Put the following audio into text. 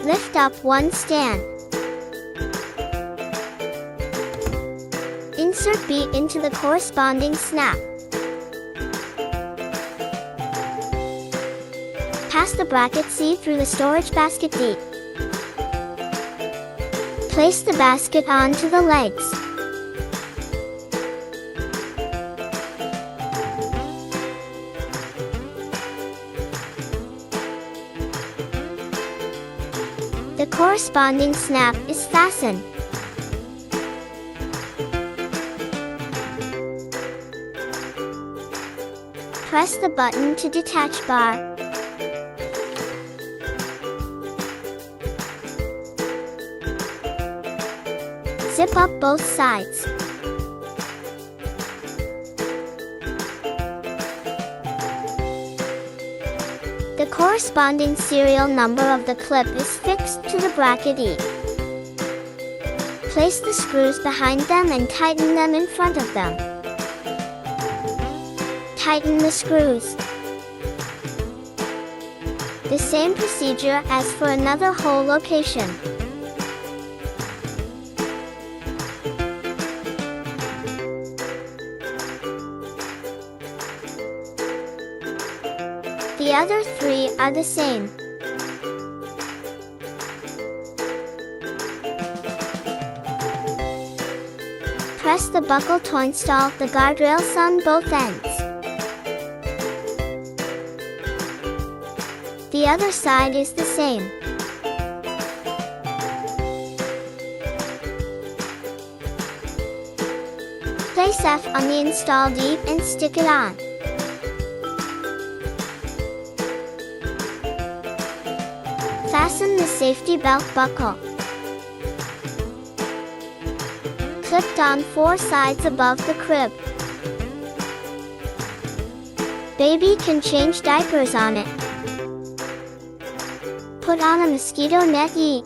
Lift up one stand. Insert B into the corresponding snap. Pass the bracket C through the storage basket D. Place the basket onto the legs. The corresponding snap is fastened. Press the button to detach bar. Zip up both sides. The corresponding serial number of the clip is fixed to the bracket E. Place the screws behind them and tighten them in front of them. Tighten the screws. The same procedure as for another hole location. The other three are the same. Press the buckle to install the guardrails on both ends. The other side is the same. Place F on the install D and stick it on. Fasten the safety belt buckle. Clipped on 4 sides above the crib. Baby can change diapers on it. Put on a mosquito net E.